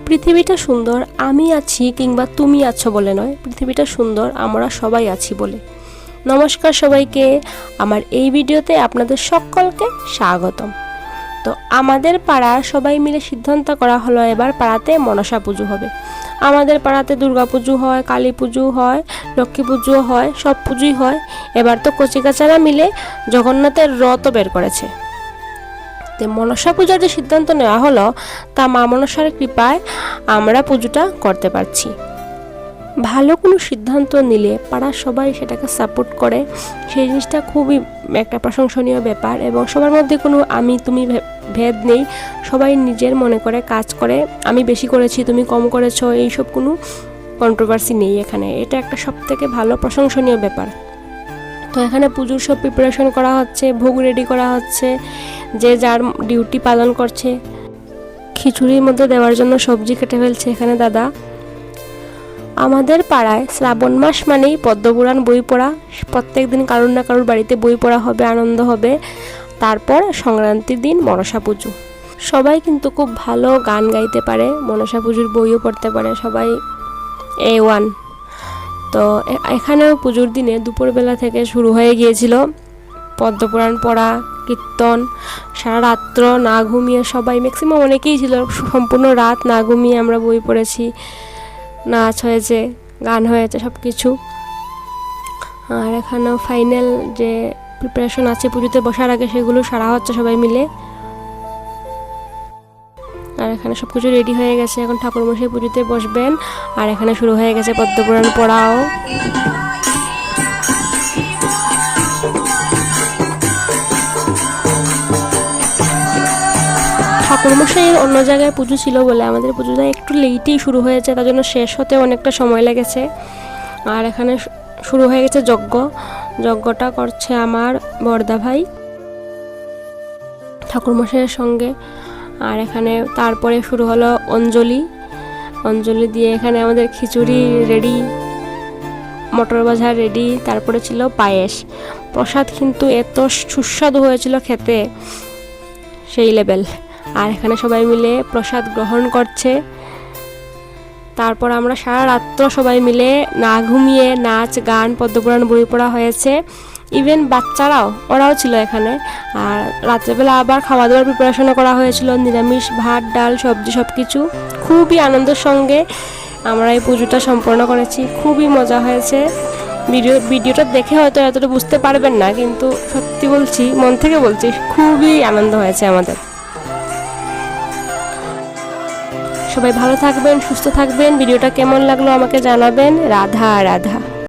পৃথিবীটা সুন্দর আমি আছি কিংবা তুমি আছো বলে নয়, পৃথিবীটা সুন্দর আমরা সবাই আছি বলে। নমস্কার সবাইকে, আমার এই ভিডিওতে আপনাদের সকলকে স্বাগতম। তো আমাদের পাড়ার সবাই মিলে সিদ্ধান্ত করা হলো এবার পাড়াতে মনসা পুজো হবে। আমাদের পাড়াতে দুর্গা পুজো হয়, কালী পুজো হয়, লক্ষ্মী পুজো হয়, সব পুজোই হয়। এবার তো কচিকাচারা মিলে জগন্নাথের রথও বের করেছে। তো মনসা পূজার যে সিদ্ধান্ত নেওয়া হলো তা মা মনসার কৃপায় আমরা পুজোটা করতে পারছি। ভালো কোনো সিদ্ধান্ত নিলে পাড়ার সবাই সেটাকে সাপোর্ট করে, সেই জিনিসটা খুবই একটা প্রশংসনীয় ব্যাপার। এবং সবার মধ্যে কোনো আমি তুমি ভেদ নেই, সবাই নিজের মনে করে কাজ করে। আমি বেশি করেছি, তুমি কম করেছো, এইসব কোনো কন্ট্রোভার্সি নেই এখানে। এটা একটা সবথেকে ভালো প্রশংসনীয় ব্যাপার। তো এখানে পুজোর সব প্রিপারেশন করা হচ্ছে, ভোগ রেডি করা হচ্ছে, যে যার ডিউটি পালন করছে। খিচুড়ির মধ্যে দেওয়ার জন্য সবজি কেটে ফেলছে এখানে দাদা। আমাদের পাড়ায় শ্রাবণ মাস মানেই পদ্মপুরাণ বই পড়া, প্রত্যেক দিন কারুর না কারুর বাড়িতে বই পড়া হবে, আনন্দ হবে। তারপর সংক্রান্তির দিন মনসা পুজো। সবাই কিন্তু খুব ভালো গান গাইতে পারে, মনসা পুজোর বইও পড়তে পারে, সবাই A1। তো এখানেও পুজোর দিনে দুপুরবেলা থেকে শুরু হয়ে গিয়েছিল পদ্মপুরাণ পড়া, কীর্তন। সারা রাত্র না ঘুমিয়ে সবাই, ম্যাক্সিমাম অনেকেই ছিল, সম্পূর্ণ রাত না ঘুমিয়ে আমরা বই পড়েছি, নাচ হয়েছে, গান হয়েছে, সব কিছু। আর এখানেও ফাইনাল যে প্রিপারেশন আছে পুজোতে বসার আগে সেগুলো সারা হচ্ছে সবাই মিলে। আর এখানে সব কিছু রেডি হয়ে গেছে, এখন ঠাকুরমশাই পুজোতে বসবেন। আর এখানে শুরু হয়ে গেছে পদ্মপুরাণ পড়াও। ঠাকুরমশাইয়ের অন্য জায়গায় পুজো ছিল বলে আমাদের পুজোটা একটু লেটেই শুরু হয়েছে, তার জন্য শেষ হতে অনেকটা সময় লেগেছে। আর এখানে শুরু হয়ে গেছে যজ্ঞ। যজ্ঞটা করছে আমার বড়দা ভাই ঠাকুরমশাইয়ের সঙ্গে। আর এখানে তারপরে শুরু হলো অঞ্জলি। অঞ্জলি দিয়ে এখানে আমাদের খিচুড়ি রেডি, মটর ভাজা রেডি, তারপরে ছিল পায়েস। প্রসাদ কিন্তু এত সুস্বাদু হয়েছিল খেতে, সেই লেভেল। আর এখানে সবাই মিলে প্রসাদ গ্রহণ করছে। তারপর আমরা সারা রাত্র সবাই মিলে না ঘুমিয়ে নাচ গান, পদ্মপুরাণ বই পড়া হয়েছে। ইভেন বাচ্চারাও, ওরাও ছিল এখানে। আর রাত্রেবেলা আবার খাওয়া দাওয়ার প্রিপারেশনও করা হয়েছিল, নিরামিষ ভাত ডাল সবজি সব কিছু। খুবই আনন্দের সঙ্গে আমরা এই পুজোটা সম্পন্ন করেছি, খুবই মজা হয়েছে। ভিডিওটা দেখে হয়তো এতটা বুঝতে পারবেন না, কিন্তু সত্যি বলছি, মন থেকে বলছি, খুবই আনন্দ হয়েছে আমাদের। সবাই ভালো থাকবেন, সুস্থ থাকবেন। ভিডিওটা কেমন লাগলো আমাকে জানাবেন। রাধা রাধা।